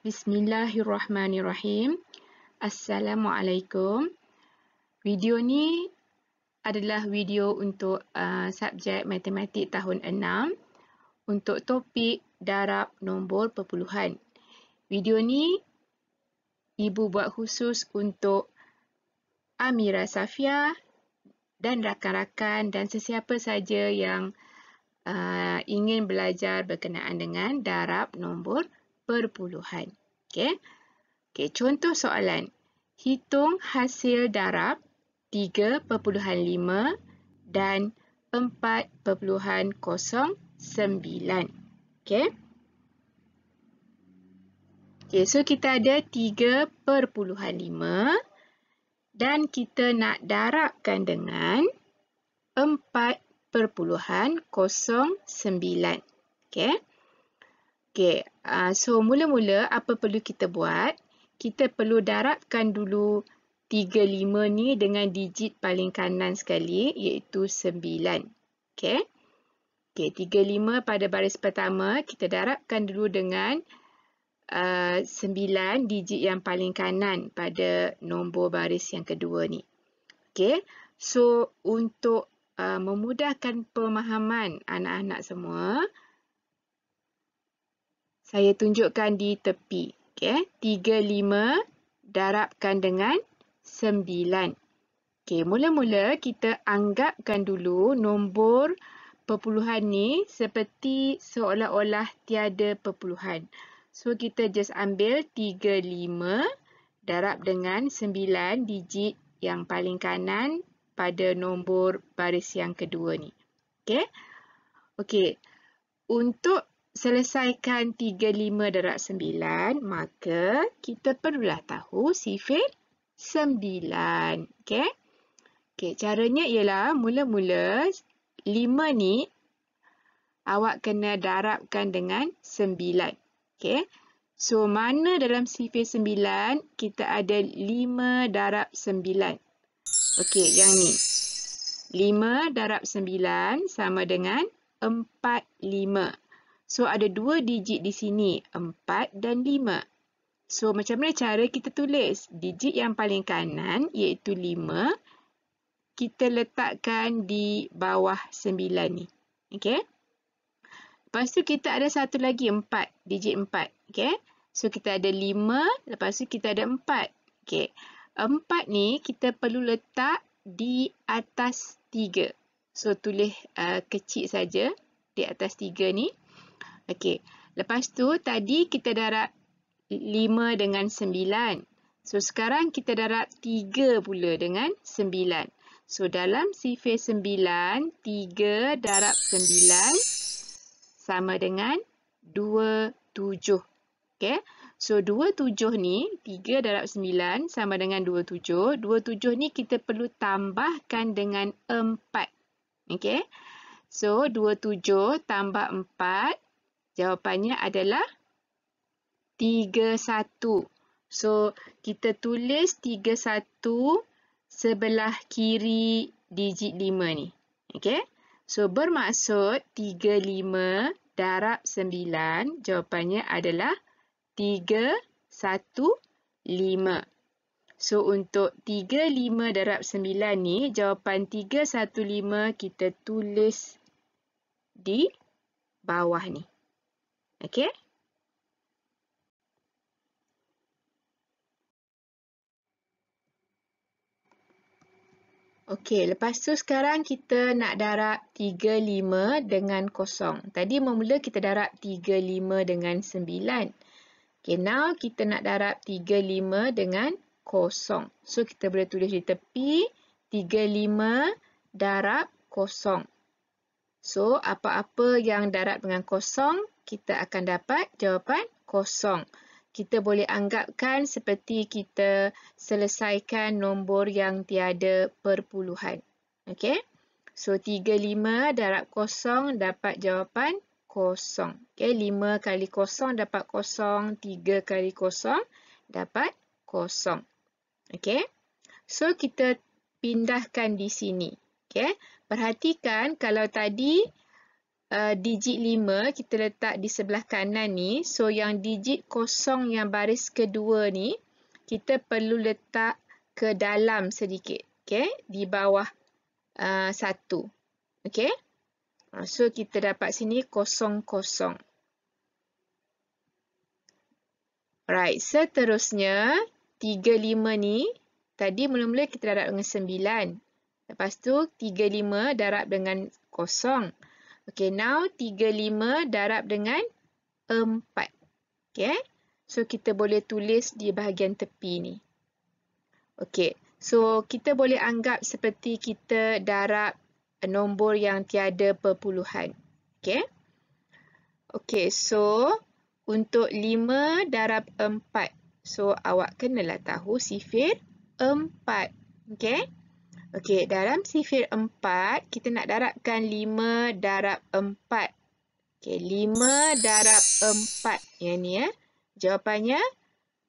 Bismillahirrahmanirrahim. Assalamualaikum. Video ni adalah video untuk subjek matematik tahun 6 untuk topik darab nombor perpuluhan. Video ni Ibu buat khusus untuk Amira Safia dan rakan-rakan dan sesiapa saja yang ingin belajar berkenaan dengan darab nombor perpuluhan. Okey, contoh soalan. Hitung hasil darab 3.5 dan 4.09. Okey. Okey, so kita ada 3.5 dan kita nak darabkan dengan 4.09. Okey. Okey, so mula-mula apa perlu kita buat? Kita perlu darabkan dulu 35 ni dengan digit paling kanan sekali iaitu 9. Okey. Okey, 35 pada baris pertama kita darabkan dulu dengan 9 digit yang paling kanan pada nombor baris yang kedua ni. Okey. So untuk memudahkan pemahaman anak-anak semua, saya tunjukkan di tepi. Okey, 35 darabkan dengan 9. Okey, mula-mula kita anggapkan dulu nombor perpuluhan ni seperti seolah-olah tiada perpuluhan. So kita just ambil 35 darab dengan 9 digit yang paling kanan pada nombor baris yang kedua ni. Okey. Okey. Untuk selesaikan 35 darab 9, maka kita perlulah tahu sifir 9. Okey. Okey, caranya ialah mula-mula 5 ni awak kena darabkan dengan 9. Okey. So mana dalam sifir 9 kita ada 5 darab 9. Okey, yang ni. 5 darab 9 sama dengan 45. So, ada dua digit di sini, 4 dan 5. So, macam mana cara kita tulis? Digit yang paling kanan, iaitu 5, kita letakkan di bawah 9 ni. Okey? Lepas tu, kita ada satu lagi, 4, digit 4. Okey? So, kita ada 5, lepas tu kita ada 4. Okey. 4 ni, kita perlu letak di atas 3. So, tulis kecil saja di atas 3 ni. Okey, lepas tu tadi kita darab 5 dengan 9. So, sekarang kita darab 3 pula dengan 9. So, dalam sifir 9, 3 darab 9 sama dengan 27. Okey, so 27 ni, 3 darab 9 sama dengan 27. 27 ni kita perlu tambahkan dengan 4. Okey, so 27 tambah 4. Jawapannya adalah 31. So, kita tulis 31 sebelah kiri digit 5 ni. Okey? So, bermaksud 35 darab 9, jawapannya adalah 315. So, untuk 35 darab 9 ni, jawapan 315 kita tulis di bawah ni. Okey? Okey, lepas tu sekarang kita nak darab 35 dengan 0. Tadi memula kita darab 35 dengan 9. Okey, now kita nak darab 35 dengan 0. So, kita boleh tulis di tepi 35 darab 0. So, apa-apa yang darab dengan 0, kita akan dapat jawapan 0. Kita boleh anggapkan seperti kita selesaikan nombor yang tiada perpuluhan. Okey? So, 35 darab 0 dapat jawapan 0. Okey, 5 kali 0 dapat 0, 3 kali 0 dapat 0. Okey? So, kita pindahkan di sini. Okey? Perhatikan kalau tadi digit 5 kita letak di sebelah kanan ni. So yang digit kosong yang baris kedua ni kita perlu letak ke dalam sedikit. Okay, di bawah 1. Okay. So kita dapat sini 00. Alright, seterusnya 35 ni tadi mula-mula kita darab dengan 9. Lepas tu 35 darab dengan 0. Okay, now 35 darab dengan 4. Okay, so kita boleh tulis di bahagian tepi ni. Okay, so kita boleh anggap seperti kita darab nombor yang tiada perpuluhan. Okay, okay, so untuk 5 darab 4. So awak kenalah tahu sifir 4. Okay. Okey, dalam sifir 4, kita nak darabkan 5 darab 4. Okey, 5 darab 4. Yang ni ya. Jawapannya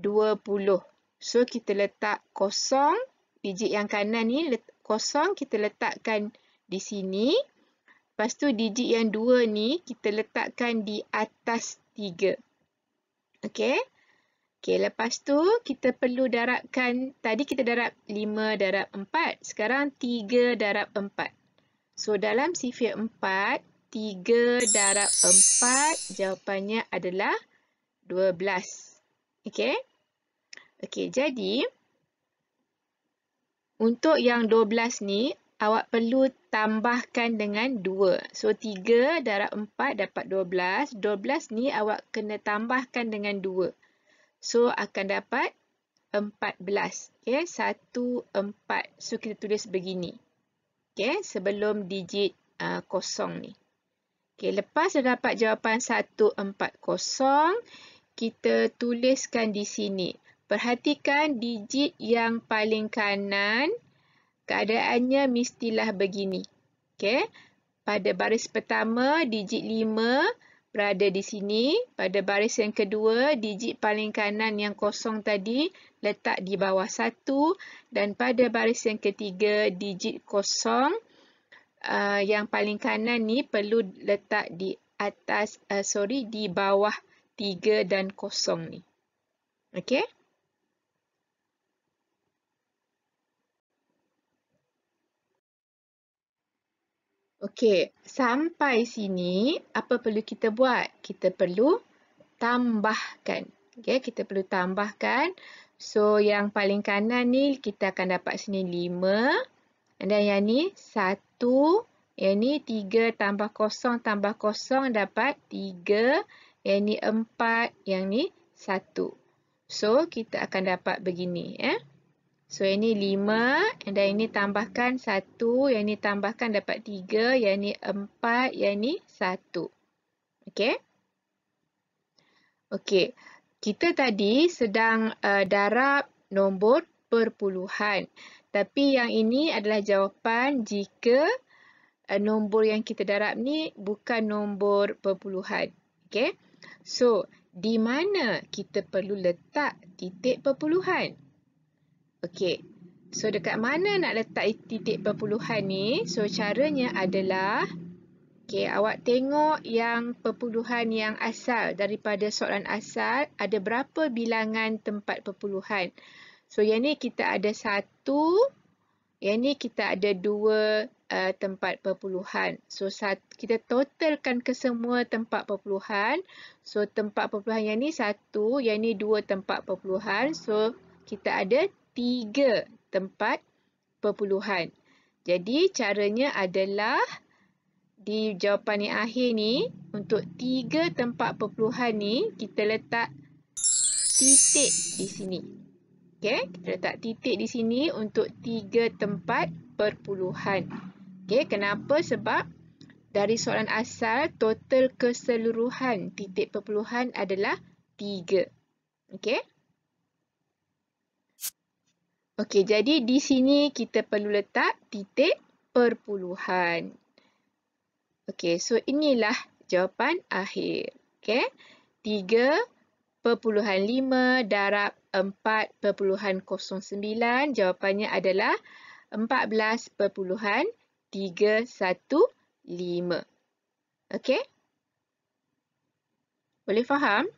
20. So, kita letak 0. Digit yang kanan ni 0 kita letakkan di sini. Lepas tu digit yang 2 ni kita letakkan di atas 3. Okey. Okey, lepas tu kita perlu darabkan, tadi kita darab 5 darab 4, sekarang 3 darab 4. So, dalam sifir 4, 3 darab 4, jawapannya adalah 12. Okey? Okey, jadi, untuk yang 12 ni, awak perlu tambahkan dengan 2. So, 3 darab 4 dapat 12. 12 ni awak kena tambahkan dengan 2. So, akan dapat 14. Okay, 1, 4. So, kita tulis begini. Okay, sebelum digit 0 ni. Okay, lepas dah dapat jawapan 140, kita tuliskan di sini. Perhatikan digit yang paling kanan, keadaannya mestilah begini. Okay, pada baris pertama, digit 5 berada di sini. Pada baris yang kedua, digit paling kanan yang kosong tadi letak di bawah 1. Dan pada baris yang ketiga, digit kosong yang paling kanan ni perlu letak di atas, di bawah 3 dan 0 ni. Okey? Okey, sampai sini apa perlu kita buat? Kita perlu tambahkan. Okey, kita perlu tambahkan. So, yang paling kanan ni kita akan dapat sini 5. Dan yang ni 1. Yang ni 3 tambah 0 tambah 0 dapat 3. Yang ni 4. Yang ni 1. So, kita akan dapat begini. So, yang ni 5, dan ini tambahkan 1, yang ni tambahkan dapat 3, yang ni 4, yang ni 1. Okey? Okey, kita tadi sedang darab nombor perpuluhan. Tapi yang ini adalah jawapan jika nombor yang kita darab ni bukan nombor perpuluhan. Okey? So, di mana kita perlu letak titik perpuluhan? Okey, so dekat mana nak letak titik perpuluhan ni? So caranya adalah, okey, awak tengok yang perpuluhan yang asal. Daripada soalan asal, ada berapa bilangan tempat perpuluhan? So yang ni kita ada 1, yang ni kita ada 2 tempat perpuluhan. So kita totalkan ke semua tempat perpuluhan. So tempat perpuluhan yang ni 1, yang ni 2 tempat perpuluhan. So kita ada 3 tempat perpuluhan. Jadi caranya adalah di jawapan yang akhir ni, untuk 3 tempat perpuluhan ni, kita letak titik di sini. Okey, kita letak titik di sini untuk 3 tempat perpuluhan. Okey, kenapa? Sebab dari soalan asal, total keseluruhan titik perpuluhan adalah 3. Okey. Okey, jadi di sini kita perlu letak titik perpuluhan. Okey, so inilah jawapan akhir. Okey, 3.5 darab 4.09. Jawapannya adalah 14.315. Okey? Boleh faham?